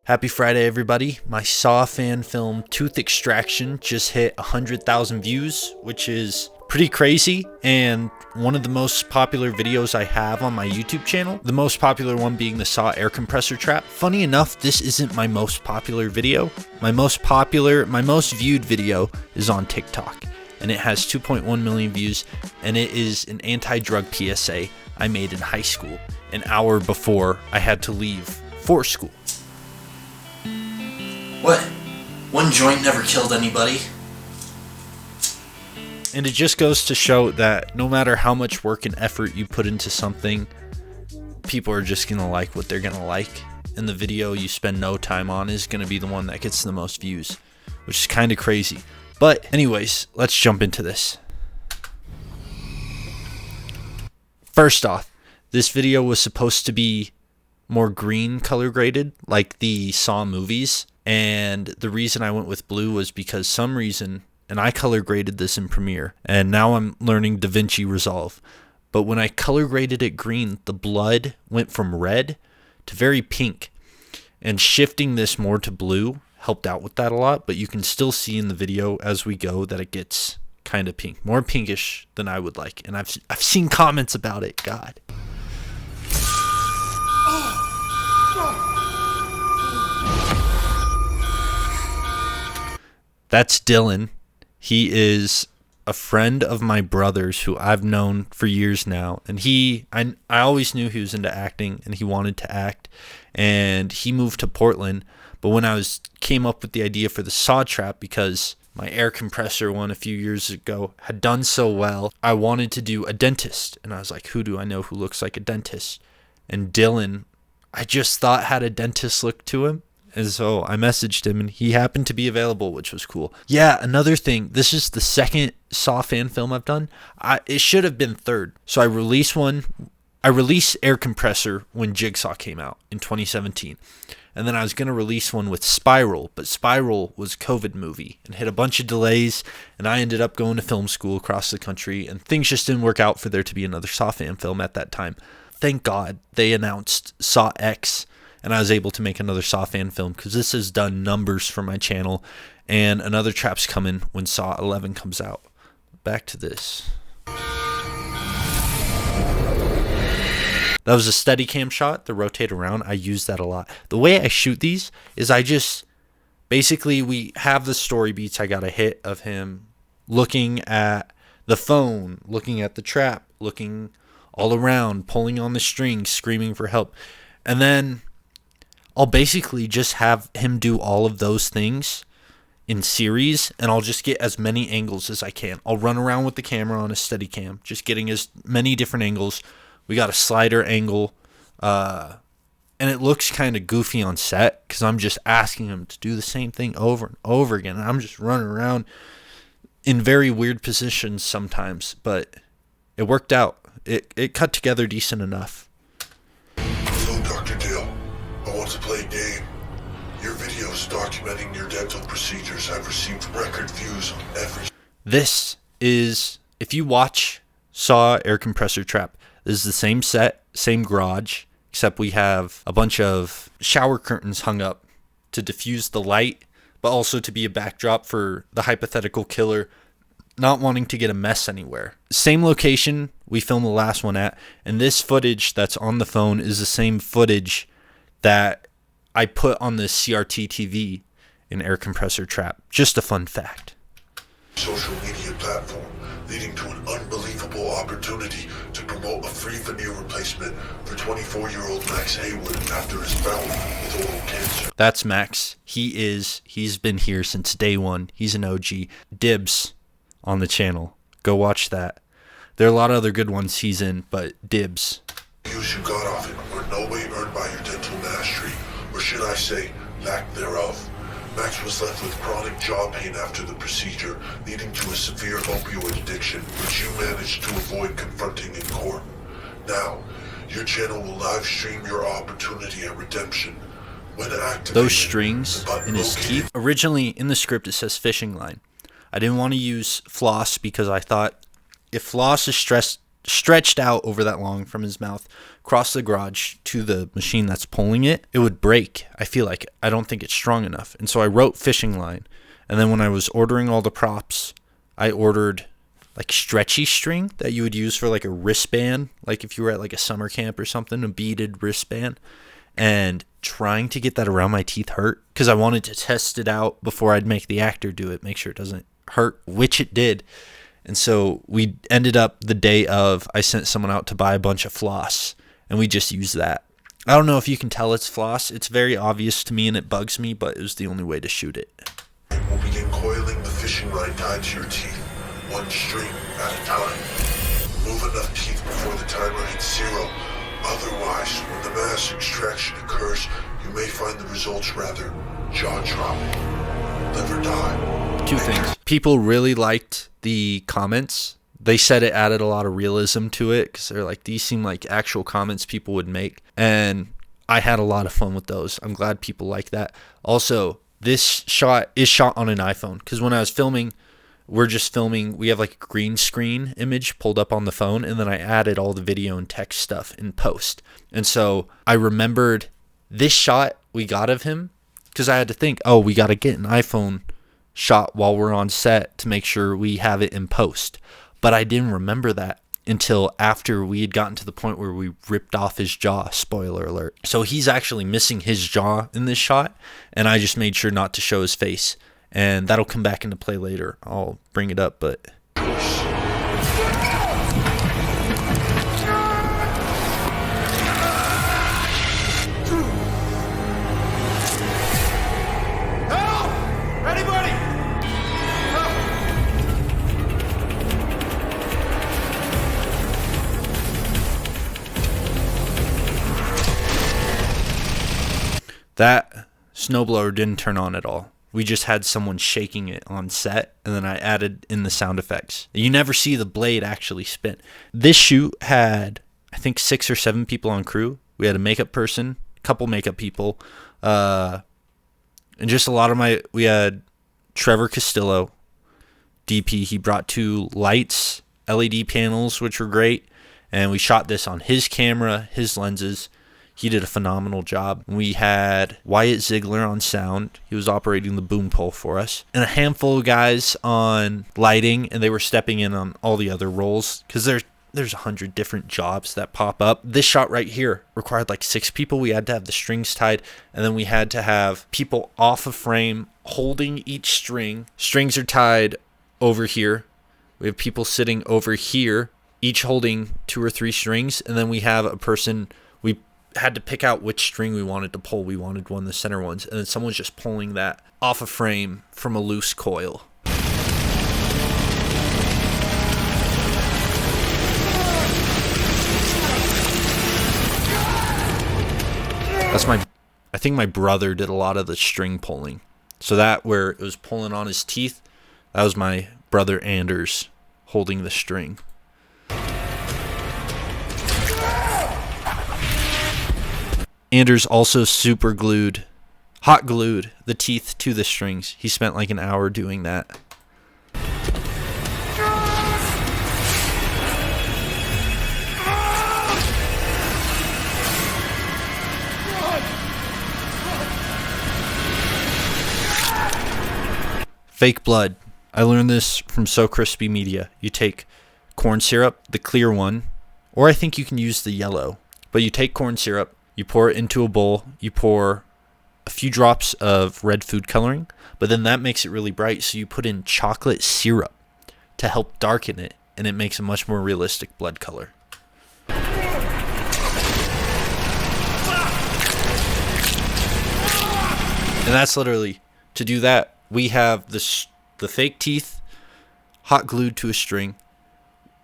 Happy Friday, everybody. My Saw fan film Tooth Extraction just hit 100,000 views, which is pretty crazy, and one of the most popular videos I have on my YouTube channel. The most popular one being the Saw air compressor trap. Funny enough, this isn't my most popular video. My most viewed video is on TikTok, and it has 2.1 million views, and it is an anti-drug PSA I made in high school, an hour before I had to leave for school. What? One joint never killed anybody. And it just goes to show that no matter how much work and effort you put into something, people are just gonna like what they're gonna like. And the video you spend no time on is gonna be the one that gets the most views, which is kind of crazy. But anyways, let's jump into this. First off, this video was supposed to be more green color graded, like the Saw movies. And the reason I went with blue was because some reason, and I color graded this in Premiere, and now I'm learning DaVinci Resolve. But when I color graded it green, the blood went from red to very pink. And shifting this more to blue helped out with that a lot, but you can still see in the video as we go that it gets kind of pink, more pinkish than I would like. And I've seen comments about it, God. That's Dylan. He is a friend of my brother's who I've known for years now. And I always knew he was into acting and he wanted to act. And he moved to Portland. But when I came up with the idea for the Saw trap, because my air compressor one a few years ago had done so well, I wanted to do a dentist. And I was like, who do I know who looks like a dentist? And Dylan, I just thought had a dentist look to him. And so I messaged him, and he happened to be available, which was cool. Yeah, another thing. This is the second Saw fan film I've done. It should have been third. So I released one. I released Air Compressor when Jigsaw came out in 2017. And then I was going to release one with Spiral, but Spiral was a COVID movie and hit a bunch of delays, and I ended up going to film school across the country, and things just didn't work out for there to be another Saw fan film at that time. Thank God they announced Saw X, and I was able to make another Saw fan film because this has done numbers for my channel. And another trap's coming when Saw 11 comes out. Back to this. That was a Steadicam shot, the rotate around. I use that a lot. The way I shoot these is basically we have the story beats. I got a hit of him looking at the phone, looking at the trap, looking all around, pulling on the string, screaming for help. And then I'll basically just have him do all of those things in series, and I'll just get as many angles as I can. I'll run around with the camera on a Steadicam, just getting as many different angles. We got a slider angle, and it looks kind of goofy on set because I'm just asking him to do the same thing over and over again, and I'm just running around in very weird positions sometimes, but it worked out. It cut together decent enough. Hello, Dr. Dale. I want to play a game. Your videos documenting your dental procedures have received record views on every... This is, if you watch Saw Air Compressor Trap, this is the same set, same garage, except we have a bunch of shower curtains hung up to diffuse the light, but also to be a backdrop for the hypothetical killer not wanting to get a mess anywhere. Same location we filmed the last one at, and this footage that's on the phone is the same footage that I put on the CRT TV in Air Compressor Trap. Just a fun fact. Social media platform, leading to an unbelievable opportunity to promote a free veneer replacement for 24-year-old Max Haywood after his bout with oral cancer. That's Max. He's been here since day one. He's an OG. Dibs on the channel. Go watch that. There are a lot of other good ones he's in, but Dibs. Views you got off it were no way earned by your dental mastery, or should I say, lack thereof. Max was left with chronic jaw pain after the procedure, leading to a severe opioid addiction, which you managed to avoid confronting in court. Now, your channel will live stream your opportunity at redemption. When activated, those strings in his teeth. Originally, in the script, it says fishing line. I didn't want to use floss because I thought if floss is stretched out over that long from his mouth, across the garage to the machine that's pulling it, it would break. I feel like I don't think it's strong enough. And so I wrote fishing line. And then when I was ordering all the props, I ordered like stretchy string that you would use for like a wristband, like if you were at like a summer camp or something, a beaded wristband. And trying to get that around my teeth hurt because I wanted to test it out before I'd make the actor do it, make sure it doesn't hurt, which it did. And so we ended up the day of, I sent someone out to buy a bunch of floss, and we just used that. I don't know if you can tell it's floss. It's very obvious to me and it bugs me, but it was the only way to shoot it. We'll begin coiling the fishing line tied to your teeth, one string at a time. Remove enough teeth before the timer hits 0. Otherwise, when the mass extraction occurs, you may find the results rather jaw-dropping. Live or die. Two things. People really liked the comments. They said it added a lot of realism to it because they're like, these seem like actual comments people would make. And I had a lot of fun with those. I'm glad people like that. Also, this shot is shot on an iPhone because when I was filming, we're just filming, we have like a green screen image pulled up on the phone, and then I added all the video and text stuff in post. And so I remembered this shot we got of him because I had to think, oh, we got to get an iPhone shot while we're on set to make sure we have it in post. But I didn't remember that until after we had gotten to the point where we ripped off his jaw, spoiler alert. So he's actually missing his jaw in this shot, and I just made sure not to show his face. And that'll come back into play later. I'll bring it up, but... That snowblower didn't turn on at all. We just had someone shaking it on set, and then I added in the sound effects. You never see the blade actually spin. This shoot had, I think, 6 or 7 people on crew. We had a makeup person, a couple makeup people, and just a lot of we had Trevor Castillo, DP. He brought 2 lights, LED panels, which were great, and we shot this on his camera, his lenses. He did a phenomenal job. We had Wyatt Ziegler on sound. He was operating the boom pole for us. And a handful of guys on lighting, and they were stepping in on all the other roles because there's 100 different jobs that pop up. This shot right here required like 6 people. We had to have the strings tied, and then we had to have people off of frame holding each string. Strings are tied over here. We have people sitting over here, each holding 2 or 3 strings, and then we have a person... We had to pick out which string we wanted to pull. We wanted one of the center ones, and then someone's just pulling that off a frame from a loose coil. I think my brother did a lot of the string pulling. So that where it was pulling on his teeth, that was my brother Anders holding the string. Anders also hot glued the teeth to the strings. He spent like an hour doing that. Fake blood. I learned this from So Crispy Media. You take corn syrup, the clear one, or I think you can use the yellow. But you take corn syrup, you pour it into a bowl, you pour a few drops of red food coloring, but then that makes it really bright, so you put in chocolate syrup to help darken it, and it makes a much more realistic blood color. And that's literally, to do that, we have the fake teeth hot glued to a string.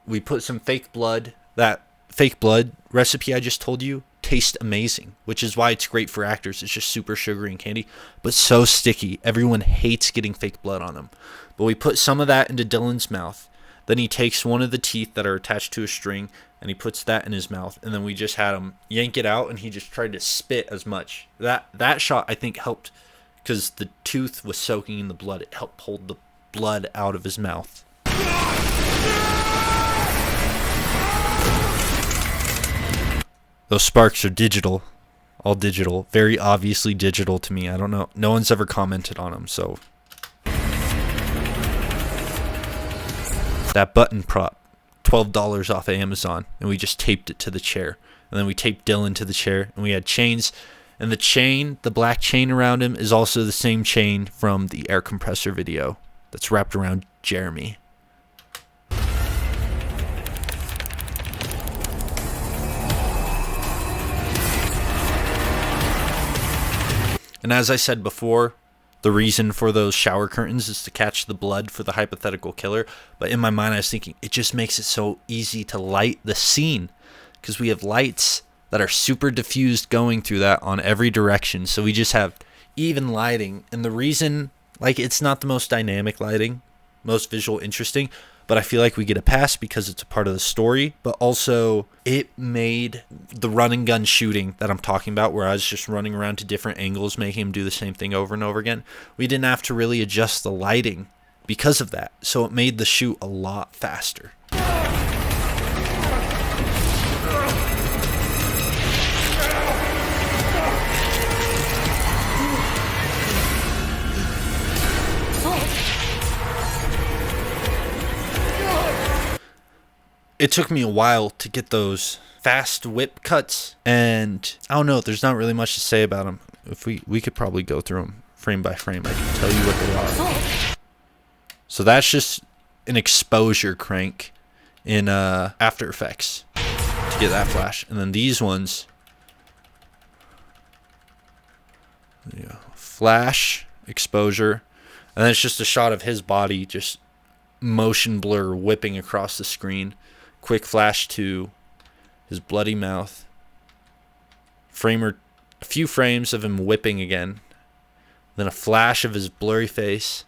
We put some fake blood. That fake blood recipe I just told you tastes amazing, which is why it's great for actors. It's just super sugary and candy, but so sticky. Everyone hates getting fake blood on them. But we put some of that into Dylan's mouth. Then he takes one of the teeth that are attached to a string, and he puts that in his mouth. And then we just had him yank it out, and he just tried to spit as much. That shot, I think, helped because the tooth was soaking in the blood. It helped pull the blood out of his mouth. Those sparks are digital. All digital. Very obviously digital to me. I don't know. No one's ever commented on them, so. That button prop, $12 off of Amazon, and we just taped it to the chair. And then we taped Dylan to the chair, and we had chains. And the chain, the black chain around him, is also the same chain from the air compressor video that's wrapped around Jeremy. And as I said before, the reason for those shower curtains is to catch the blood for the hypothetical killer. But in my mind, I was thinking, it just makes it so easy to light the scene, because we have lights that are super diffused going through that on every direction. So we just have even lighting. And the reason, like, it's not the most dynamic lighting, most visual interesting, but I feel like we get a pass because it's a part of the story. But also, it made the run and gun shooting that I'm talking about, where I was just running around to different angles, making him do the same thing over and over again. We didn't have to really adjust the lighting because of that. So it made the shoot a lot faster. It took me a while to get those fast whip cuts, and I don't know, there's not really much to say about them. If we could probably go through them frame by frame. I can tell you what they are. So that's just an exposure crank in After Effects to get that flash. And then these ones, flash, exposure, and then it's just a shot of his body just motion blur whipping across the screen. Quick flash to his bloody mouth. A few frames of him whipping again. Then a flash of his blurry face.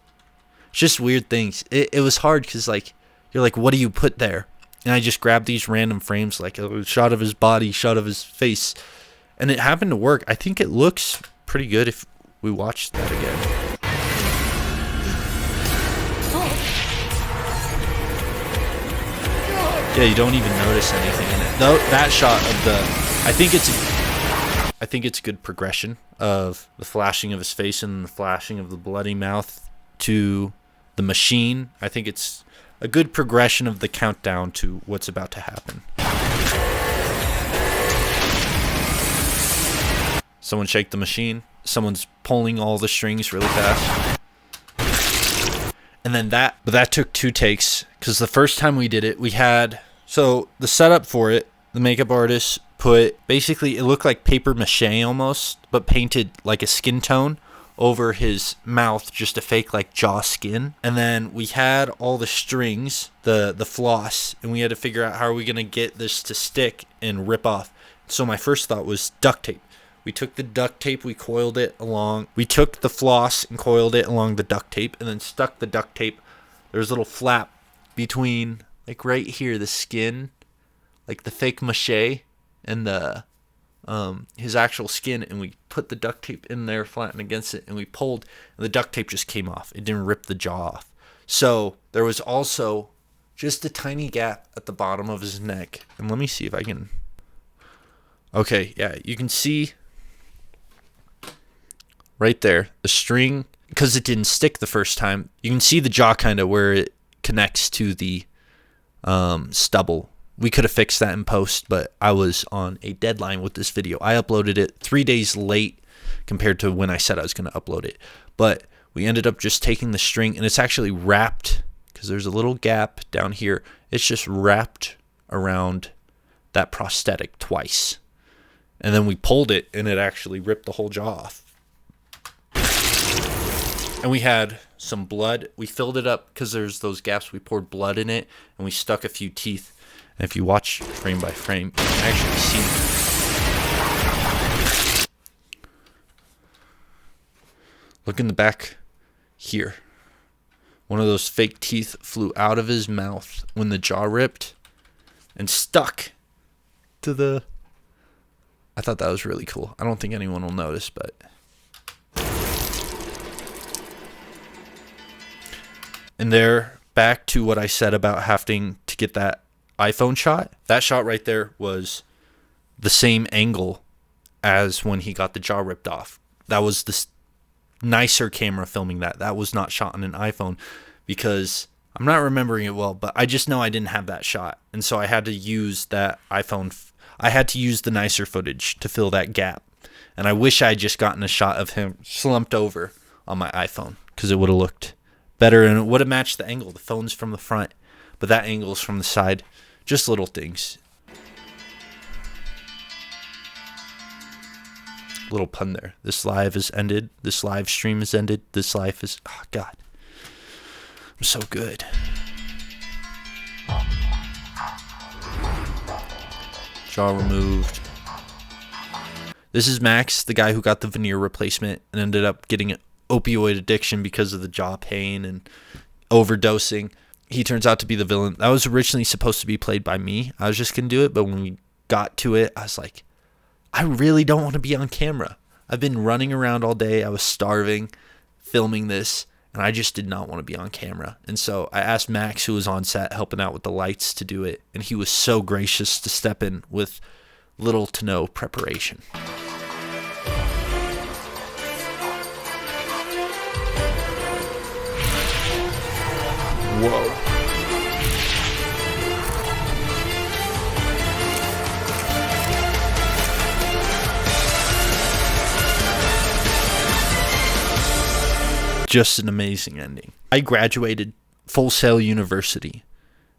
Just weird things. It was hard because, like, you're like, what do you put there? And I just grabbed these random frames, like a shot of his body, shot of his face. And it happened to work. I think it looks pretty good if we watch that again. Yeah, you don't even notice anything in it. Though that shot of I think it's a good progression of the flashing of his face and the flashing of the bloody mouth to the machine. I think it's a good progression of the countdown to what's about to happen. Someone shake the machine. Someone's pulling all the strings really fast. And then that took 2 takes, because the first time we did it, we had, so the setup for it, the makeup artist put, basically it looked like paper mache almost, but painted like a skin tone over his mouth just to fake like jaw skin. And then we had all the strings, the floss, and we had to figure out how are we going to get this to stick and rip off. So my first thought was duct tape. We took the duct tape, we coiled it along. We took the floss and coiled it along the duct tape and then stuck the duct tape. There's a little flap between, like right here, the skin, like the fake mache and the his actual skin, and we put the duct tape in there, flattened against it, and we pulled, and the duct tape just came off. It didn't rip the jaw off. So there was also just a tiny gap at the bottom of his neck. And let me see if I can. Okay, yeah, you can see right there, the string, because it didn't stick the first time, you can see the jaw kind of where it connects to the stubble. We could have fixed that in post, but I was on a deadline with this video. I uploaded it 3 days late compared to when I said I was going to upload it. But we ended up just taking the string, and it's actually wrapped, because there's a little gap down here. It's just wrapped around that prosthetic twice. And then we pulled it, and it actually ripped the whole jaw off. And we had some blood. We filled it up because there's those gaps. We poured blood in it, and we stuck a few teeth. And if you watch frame by frame, you can actually see. Look in the back here. One of those fake teeth flew out of his mouth when the jaw ripped and stuck to the... I thought that was really cool. I don't think anyone will notice, but... And there, back to what I said about having to get that iPhone shot. That shot right there was the same angle as when he got the jaw ripped off. That was the nicer camera filming that. That was not shot on an iPhone, because I'm not remembering it well, but I just know I didn't have that shot. And so I had to use that iPhone. I had to use the nicer footage to fill that gap. And I wish I had just gotten a shot of him slumped over on my iPhone, because it would have looked better and it would have matched the angle. The phone's from the front, but that angle's from the side. Just little things. Little pun there. This live is ended. This live stream is ended. This life is... Oh, God. I'm so good. Jaw removed. This is Max, the guy who got the veneer replacement and ended up getting an opioid addiction because of the jaw pain and overdosing. He turns out to be the villain. That was originally supposed to be played by me. I was just going to do it, but when we got to it, I was like, I really don't want to be on camera. I've been running around all day. I was starving, filming this, and I just did not want to be on camera. And so I asked Max, who was on set helping out with the lights, to do it, and he was so gracious to step in with little to no preparation. Whoa. Just an amazing ending. I graduated Full Sail University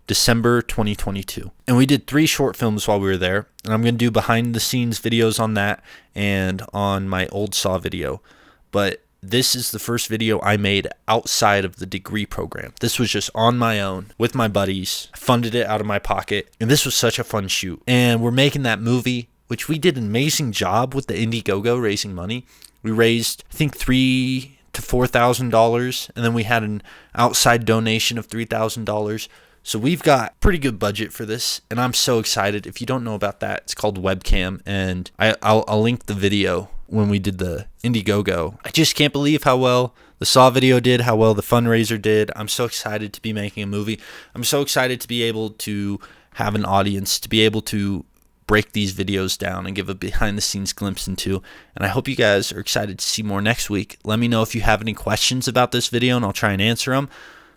December 2022, and we did 3 short films while we were there, and I'm going to do behind the scenes videos on that and on my old Saw video. But this is the first video I made outside of the degree program. This was just on my own with my buddies. I funded it out of my pocket, and this was such a fun shoot. And we're making that movie, which we did an amazing job with the Indiegogo raising money. We raised, I think, $3,000 to $4,000, and then we had an outside donation of $3,000. So we've got pretty good budget for this, and I'm so excited. If you don't know about that, it's called Webcam, and I'll link the video when we did the Indiegogo. I just can't believe how well the Saw video did, how well the fundraiser did. I'm so excited to be making a movie. I'm so excited to be able to have an audience, to be able to break these videos down and give a behind the scenes glimpse into. And I hope you guys are excited to see more next week. Let me know if you have any questions about this video and I'll try and answer them.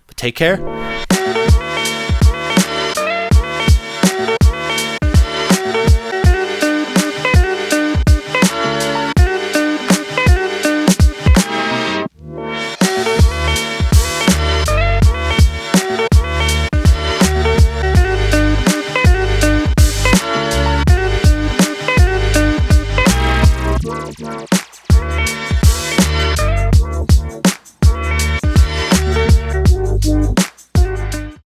But take care.